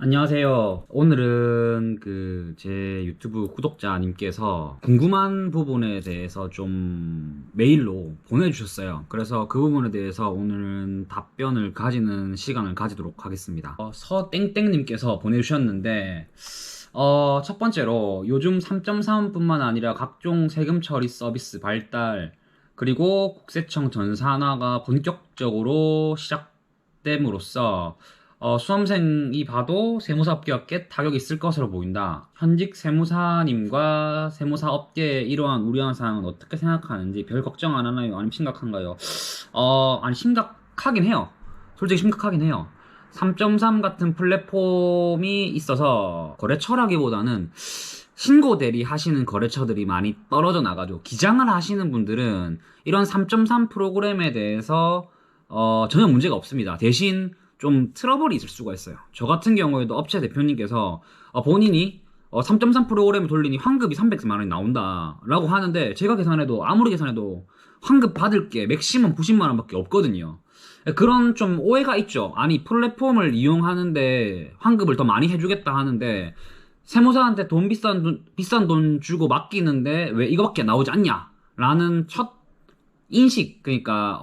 안녕하세요. 오늘은 제 유튜브 구독자님께서 궁금한 부분에 대해서 좀 메일로 보내주셨어요. 그래서 그 부분에 대해서 오늘은 답변을 가지는 시간을 가지도록 하겠습니다. 서땡땡님께서 보내주셨는데, 첫 번째로 요즘 3.3뿐만 아니라 각종 세금 처리 서비스 발달, 그리고 국세청 전산화가 본격적으로 시작됨으로써 수험생이 봐도 세무사 업계와 꽤 타격이 있을 것으로 보인다. 현직 세무사님과 세무사 업계의 이러한 우려한 사항은 어떻게 생각하는지 별 걱정 안 하나요? 아니면 심각한가요? 아니, 심각하긴 해요. 솔직히 심각하긴 해요. 3.3 같은 플랫폼이 있어서 거래처라기보다는 신고 대리 하시는 거래처들이 많이 떨어져 나가죠. 기장을 하시는 분들은 이런 3.3 프로그램에 대해서 전혀 문제가 없습니다. 대신 좀 트러블이 있을 수가 있어요. 저 같은 경우에도 업체 대표님께서 본인이 3.3 프로그램을 돌리니 환급이 300만 원이 나온다 라고 하는데, 제가 계산해도 아무리 계산해도 환급 받을 게 맥시멈 90만 원밖에 없거든요. 그런 좀 오해가 있죠. 아니, 플랫폼을 이용하는데 환급을 더 많이 해주겠다 하는데 세무사한테 비싼 돈 주고 맡기는데 왜 이거밖에 나오지 않냐 라는 첫 인식, 그러니까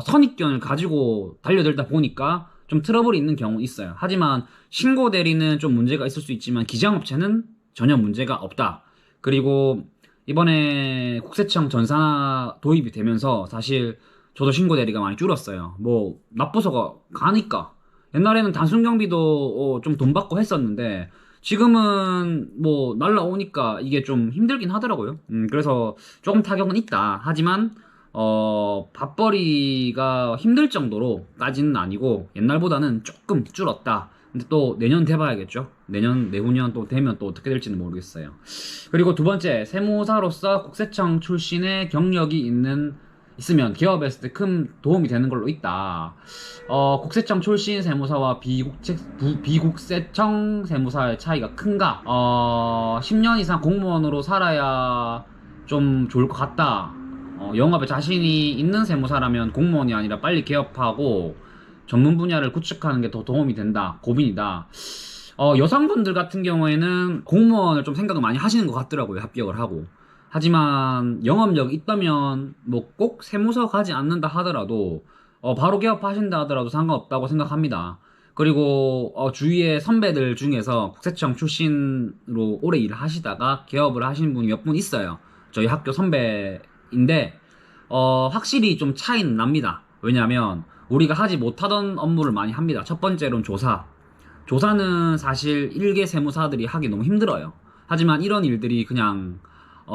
선입견을 가지고 달려들다 보니까 좀 트러블이 있는 경우 있어요. 하지만 신고 대리는 좀 문제가 있을 수 있지만 기장업체는 전혀 문제가 없다. 그리고 이번에 국세청 전산화 도입이 되면서 사실 저도 신고 대리가 많이 줄었어요. 뭐 납부서가 가니까. 옛날에는 단순 경비도 좀 돈 받고 했었는데 지금은 뭐 날라오니까 이게 좀 힘들긴 하더라고요. 그래서 조금 타격은 있다. 하지만 밥벌이가 힘들 정도로까지는 아니고 옛날보다는 조금 줄었다. 근데 또 내년 돼봐야겠죠. 내년, 내후년 또 되면 또 어떻게 될지는 모르겠어요. 그리고 두 번째, 세무사로서 국세청 출신의 경력이 있으면 기업했을 때 큰 도움이 되는 걸로 있다. 국세청 출신 세무사와 비국세청 세무사의 차이가 큰가? 10년 이상 공무원으로 살아야 좀 좋을 것 같다. 영업에 자신이 있는 세무사라면 공무원이 아니라 빨리 개업하고 전문 분야를 구축하는 게 더 도움이 된다. 고민이다. 여성분들 같은 경우에는 공무원을 좀 생각을 많이 하시는 것 같더라고요. 합격을 하고. 하지만 영업력이 있다면 뭐 꼭 세무서 가지 않는다 하더라도 바로 개업하신다 하더라도 상관없다고 생각합니다. 그리고 주위의 선배들 중에서 국세청 출신으로 오래 일을 하시다가 개업을 하신 분이 몇 분 있어요. 저희 학교 선배인데 확실히 좀 차이는 납니다. 왜냐하면 우리가 하지 못하던 업무를 많이 합니다. 첫 번째로는 조사. 조사는 사실 일개 세무사들이 하기 너무 힘들어요. 하지만 이런 일들이 그냥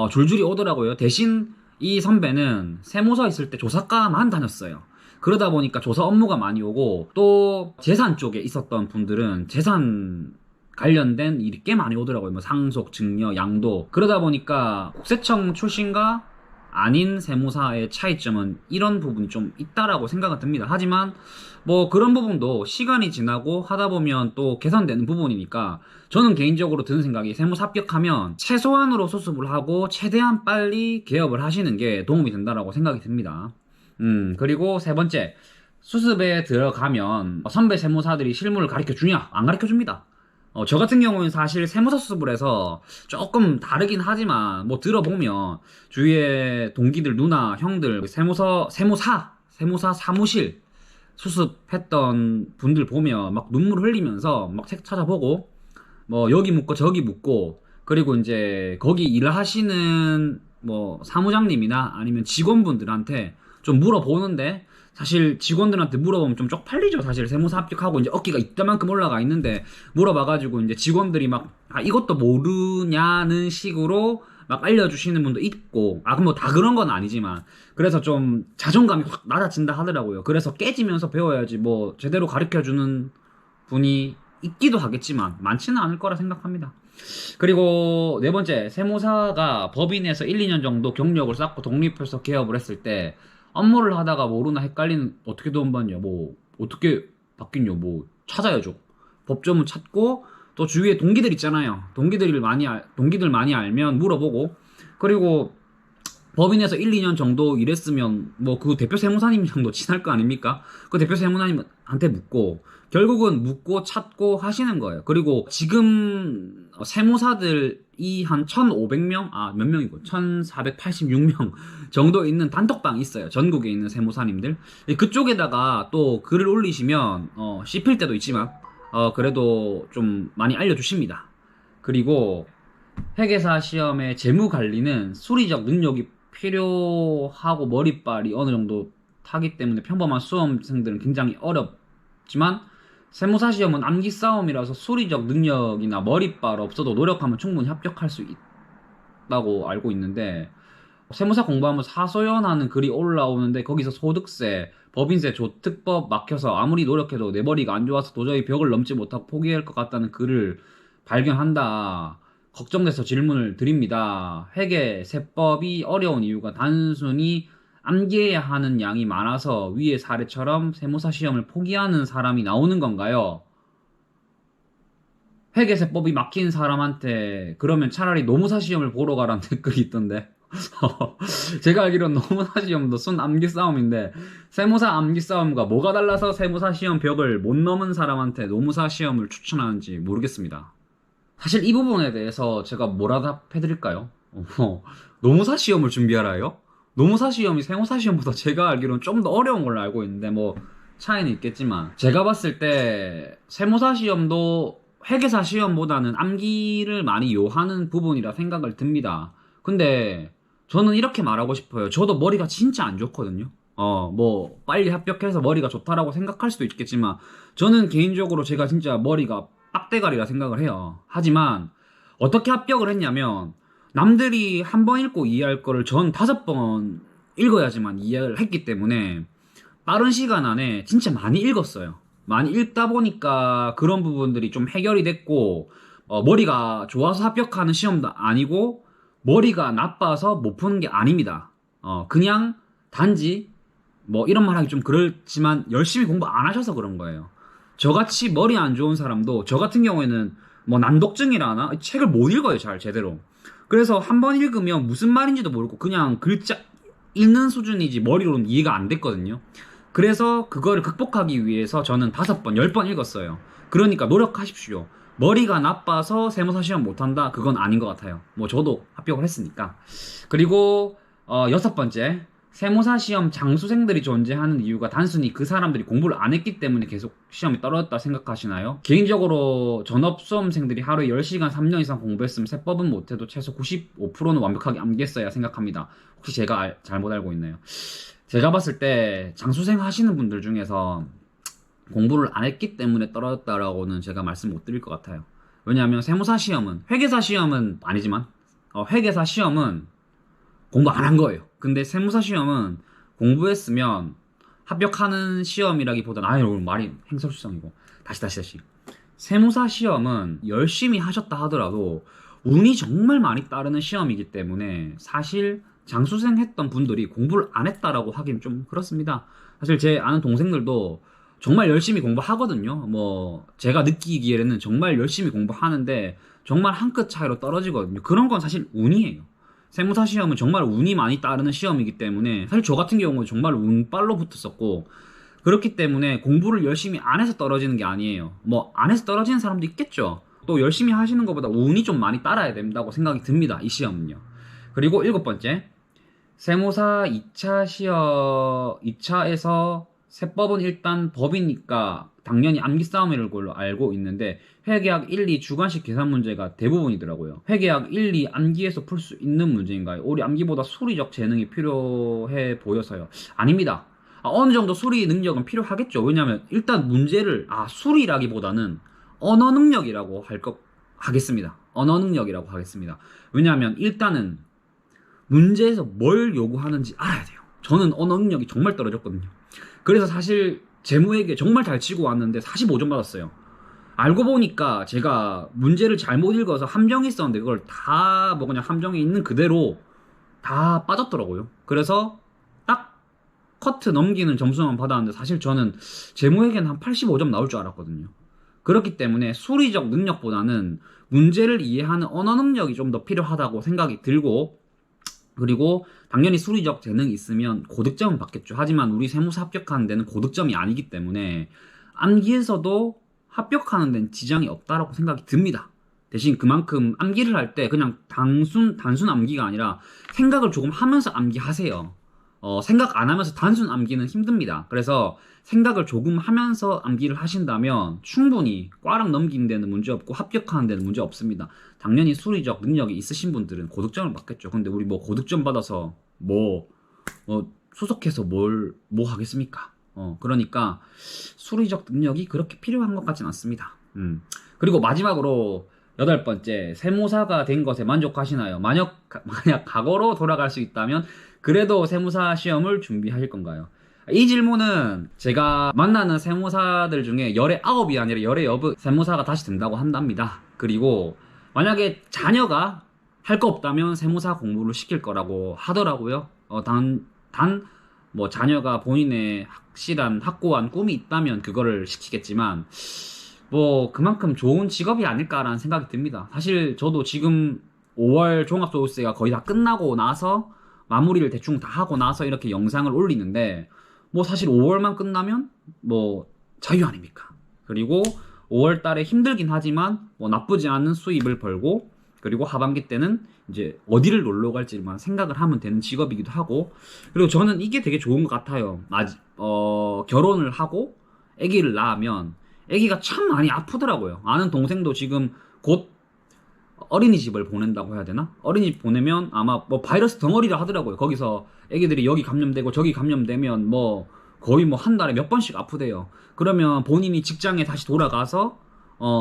줄줄이 오더라고요. 대신 이 선배는 세무서 있을 때 조사과만 다녔어요. 그러다 보니까 조사 업무가 많이 오고, 또 재산 쪽에 있었던 분들은 재산 관련된 일이 꽤 많이 오더라고요. 뭐 상속, 증여, 양도. 그러다 보니까 국세청 출신과 아닌 세무사의 차이점은 이런 부분이 좀 있다라고 생각은 듭니다. 하지만 뭐 그런 부분도 시간이 지나고 하다 보면 또 개선되는 부분이니까, 저는 개인적으로 드는 생각이 세무사 합격하면 최소한으로 수습을 하고 최대한 빨리 개업을 하시는 게 도움이 된다라고 생각이 듭니다. 그리고 세 번째, 수습에 들어가면 선배 세무사들이 실무를 가르쳐 주냐? 안 가르쳐 줍니다. 저 같은 경우는 사실 세무사 수습을 해서 조금 다르긴 하지만 뭐 들어보면 주위에 동기들, 누나, 형들, 세무사 사무실 수습했던 분들 보면 막 눈물 흘리면서 막 책 찾아보고 뭐 여기 묻고 저기 묻고, 그리고 이제 거기 일을 하시는 뭐 사무장님이나 아니면 직원분들한테 좀 물어보는데, 사실 직원들한테 물어보면 좀 쪽팔리죠. 사실 세무사 합격하고 이제 어깨가 이따만큼 올라가 있는데 물어봐가지고 이제 직원들이 막 이것도 모르냐는 식으로 막 알려주시는 분도 있고, 그럼 뭐 다 그런 건 아니지만, 그래서 좀 자존감이 확 낮아진다 하더라고요. 그래서 깨지면서 배워야지 뭐 제대로 가르쳐주는 분이 있기도 하겠지만 많지는 않을 거라 생각합니다. 그리고 네 번째, 세무사가 법인에서 1, 2년 정도 경력을 쌓고 독립해서 개업을 했을 때 업무를 하다가 모르나 헷갈리는, 어떻게 돈 받냐, 뭐 어떻게 바뀌냐, 뭐 찾아야죠. 법조문 찾고, 또 주위에 동기들 있잖아요. 동기들 많이 알면 물어보고, 그리고 법인에서 1, 2년 정도 일했으면 뭐 그 대표 세무사님 정도 친할 거 아닙니까? 그 대표 세무사님한테 묻고 결국은 묻고 찾고 하시는 거예요. 그리고 지금 세무사들이 한 1,500명? 몇 명이고? 1,486명 정도 있는 단톡방이 있어요. 전국에 있는 세무사님들. 그쪽에다가 또 글을 올리시면 씹힐 때도 있지만 그래도 좀 많이 알려주십니다. 그리고 회계사 시험의 재무 관리는 수리적 능력이 필요하고 머리빨이 어느 정도 타기 때문에 평범한 수험생들은 굉장히 어렵지만 세무사 시험은 암기 싸움이라서 수리적 능력이나 머리빨 없어도 노력하면 충분히 합격할 수 있다고 알고 있는데 세무사 공부하면 사소연하는 글이 올라오는데 거기서 소득세, 법인세, 조특법 막혀서 아무리 노력해도 내 머리가 안 좋아서 도저히 벽을 넘지 못하고 포기할 것 같다는 글을 발견한다. 걱정돼서 질문을 드립니다. 회계, 세법이 어려운 이유가 단순히 암기해야 하는 양이 많아서 위의 사례처럼 세무사 시험을 포기하는 사람이 나오는 건가요? 회계세법이 막힌 사람한테 그러면 차라리 노무사 시험을 보러 가라는 댓글이 있던데 제가 알기로는 노무사 시험도 순 암기 싸움인데 세무사 암기 싸움과 뭐가 달라서 세무사 시험 벽을 못 넘은 사람한테 노무사 시험을 추천하는지 모르겠습니다. 사실 이 부분에 대해서 제가 뭐라 답해드릴까요? 노무사 시험을 준비하라요? 노무사 시험이 세무사 시험보다 제가 알기로는 좀 더 어려운 걸로 알고 있는데 뭐 차이는 있겠지만 제가 봤을 때 세무사 시험도 회계사 시험보다는 암기를 많이 요하는 부분이라 생각을 듭니다. 근데 저는 이렇게 말하고 싶어요. 저도 머리가 진짜 안 좋거든요. 뭐 빨리 합격해서 머리가 좋다라고 생각할 수도 있겠지만 저는 개인적으로 제가 진짜 머리가 빡대가리라 생각을 해요. 하지만 어떻게 합격을 했냐면 남들이 한 번 읽고 이해할 거를 전 5번 읽어야지만 이해를 했기 때문에 빠른 시간 안에 진짜 많이 읽었어요. 많이 읽다 보니까 그런 부분들이 좀 해결이 됐고 머리가 좋아서 합격하는 시험도 아니고 머리가 나빠서 못 푸는 게 아닙니다. 그냥 단지 뭐 이런 말 하기 좀 그렇지만 열심히 공부 안 하셔서 그런 거예요. 저같이 머리 안 좋은 사람도 저 같은 경우에는 뭐 난독증이라 하나? 책을 못 읽어요 잘 제대로. 그래서 한 번 읽으면 무슨 말인지도 모르고 그냥 글자 읽는 수준이지 머리로는 이해가 안 됐거든요. 그래서 그거를 극복하기 위해서 저는 5번, 10번 읽었어요. 그러니까 노력하십시오. 머리가 나빠서 세무사 시험 못한다? 그건 아닌 것 같아요. 뭐 저도 합격을 했으니까. 그리고 6번째, 세무사 시험 장수생들이 존재하는 이유가 단순히 그 사람들이 공부를 안 했기 때문에 계속 시험이 떨어졌다 생각하시나요? 개인적으로 전업수험생들이 하루에 10시간 3년 이상 공부했으면 세법은 못해도 최소 95%는 완벽하게 암기했어야 생각합니다. 혹시 제가 잘못 알고 있나요? 제가 봤을 때 장수생 하시는 분들 중에서 공부를 안 했기 때문에 떨어졌다라고는 제가 말씀 못 드릴 것 같아요. 왜냐하면 세무사 시험은, 회계사 시험은 아니지만 회계사 시험은 공부 안 한 거예요. 근데 세무사 시험은 공부했으면 합격하는 시험이라기보다는 오늘 말이 행설수성이고 다시 세무사 시험은 열심히 하셨다 하더라도 운이 정말 많이 따르는 시험이기 때문에 사실 장수생 했던 분들이 공부를 안 했다라고 하긴 좀 그렇습니다. 사실 제 아는 동생들도 정말 열심히 공부하거든요. 뭐 제가 느끼기에는 정말 열심히 공부하는데 정말 한 끗 차이로 떨어지거든요. 그런 건 사실 운이에요. 세무사 시험은 정말 운이 많이 따르는 시험이기 때문에 사실 저 같은 경우는 정말 운빨로 붙었었고 그렇기 때문에 공부를 열심히 안 해서 떨어지는 게 아니에요. 뭐 안 해서 떨어지는 사람도 있겠죠. 또 열심히 하시는 것보다 운이 좀 많이 따라야 된다고 생각이 듭니다. 이 시험은요. 그리고 7번째, 세무사 2차 시험 2차에서 세법은 일단 법이니까 당연히 암기 싸움일 걸로 알고 있는데 회계학 1, 2 주관식 계산 문제가 대부분이더라고요. 회계학 1, 2 암기해서 풀 수 있는 문제인가요? 우리 암기보다 수리적 재능이 필요해 보여서요. 아닙니다. 어느 정도 수리 능력은 필요하겠죠. 왜냐하면 일단 문제를 수리라기보다는 언어 능력이라고 하겠습니다. 언어 능력이라고 하겠습니다. 왜냐하면 일단은 문제에서 뭘 요구하는지 알아야 돼요. 저는 언어 능력이 정말 떨어졌거든요. 그래서 사실 재무회계 정말 잘 치고 왔는데 45점 받았어요. 알고 보니까 제가 문제를 잘못 읽어서 함정이 있었는데 그걸 다 뭐 그냥 함정이 있는 그대로 다 빠졌더라고요. 그래서 딱 커트 넘기는 점수만 받았는데 사실 저는 재무회계는 한 85점 나올 줄 알았거든요. 그렇기 때문에 수리적 능력보다는 문제를 이해하는 언어 능력이 좀 더 필요하다고 생각이 들고 그리고 당연히 수리적 재능이 있으면 고득점은 받겠죠. 하지만 우리 세무사 합격하는 데는 고득점이 아니기 때문에 암기에서도 합격하는 데는 지장이 없다라고 생각이 듭니다. 대신 그만큼 암기를 할 때 그냥 단순 암기가 아니라 생각을 조금 하면서 암기하세요. 생각 안 하면서 단순 암기는 힘듭니다. 그래서 생각을 조금 하면서 암기를 하신다면 충분히 과락 넘기는 데는 문제 없고 합격하는 데는 문제 없습니다. 당연히 수리적 능력이 있으신 분들은 고득점을 받겠죠. 근데 우리 뭐 고득점 받아서 수속해서 뭐 하겠습니까? 그러니까 수리적 능력이 그렇게 필요한 것 같진 않습니다. 그리고 마지막으로 8번째, 세무사가 된 것에 만족하시나요? 만약 과거로 돌아갈 수 있다면 그래도 세무사 시험을 준비하실 건가요? 이 질문은 제가 만나는 세무사들 중에 열의 9이 아니라 열의 9 세무사가 다시 된다고 한답니다. 그리고 만약에 자녀가 할 거 없다면 세무사 공부를 시킬 거라고 하더라고요. 뭐 자녀가 본인의 확실한 확고한 꿈이 있다면 그거를 시키겠지만 뭐 그만큼 좋은 직업이 아닐까라는 생각이 듭니다. 사실 저도 지금 5월 종합소득세가 거의 다 끝나고 나서 마무리를 대충 다 하고 나서 이렇게 영상을 올리는데 뭐 사실 5월만 끝나면 뭐 자유 아닙니까? 그리고 5월 달에 힘들긴 하지만 뭐 나쁘지 않은 수입을 벌고 그리고 하반기 때는 이제 어디를 놀러 갈지만 생각을 하면 되는 직업이기도 하고 그리고 저는 이게 되게 좋은 것 같아요. 결혼을 하고 아기를 낳으면 아기가 참 많이 아프더라고요. 아는 동생도 지금 곧 어린이집을 보낸다고 해야 되나? 어린이집 보내면 아마 뭐 바이러스 덩어리라 하더라고요. 거기서 애기들이 여기 감염되고 저기 감염되면 뭐 거의 뭐 한 달에 몇 번씩 아프대요. 그러면 본인이 직장에 다시 돌아가서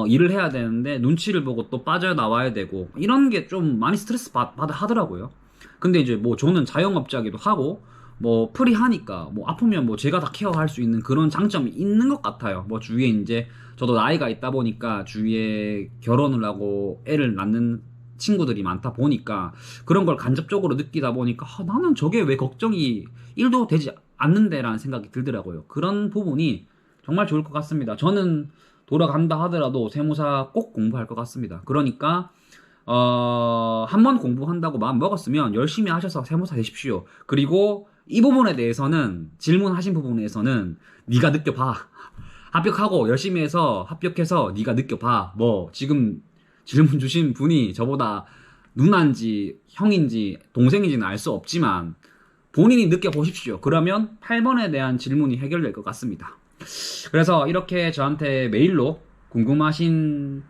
일을 해야 되는데 눈치를 보고 또 빠져나와야 되고 이런 게 좀 많이 스트레스 받아 하더라고요. 근데 이제 뭐 저는 자영업자기도 하고 뭐 프리하니까 뭐 아프면 뭐 제가 다 케어할 수 있는 그런 장점이 있는 것 같아요. 뭐 주위에 이제 저도 나이가 있다 보니까 주위에 결혼을 하고 애를 낳는 친구들이 많다 보니까 그런 걸 간접적으로 느끼다 보니까 나는 저게 왜 걱정이 1도 되지 않는데라는 생각이 들더라고요. 그런 부분이 정말 좋을 것 같습니다. 저는 돌아간다 하더라도 세무사 꼭 공부할 것 같습니다. 그러니까 한 번 공부한다고 마음 먹었으면 열심히 하셔서 세무사 되십시오. 그리고 이 부분에 대해서는 질문하신 부분에서는 네가 느껴봐. 합격하고 열심히 해서 합격해서 네가 느껴봐. 뭐 지금 질문 주신 분이 저보다 누나인지 형인지 동생인지는 알 수 없지만 본인이 느껴보십시오. 그러면 8번에 대한 질문이 해결될 것 같습니다. 그래서 이렇게 저한테 메일로 궁금하신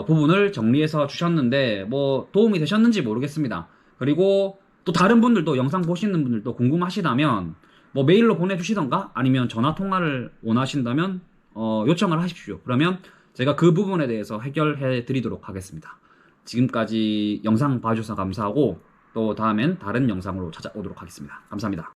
부분을 정리해서 주셨는데 뭐 도움이 되셨는지 모르겠습니다. 그리고 또 다른 분들도 영상 보시는 분들도 궁금하시다면 뭐 메일로 보내주시던가 아니면 전화 통화를 원하신다면 요청을 하십시오. 그러면 제가 그 부분에 대해서 해결해 드리도록 하겠습니다. 지금까지 영상 봐주셔서 감사하고 또 다음엔 다른 영상으로 찾아오도록 하겠습니다. 감사합니다.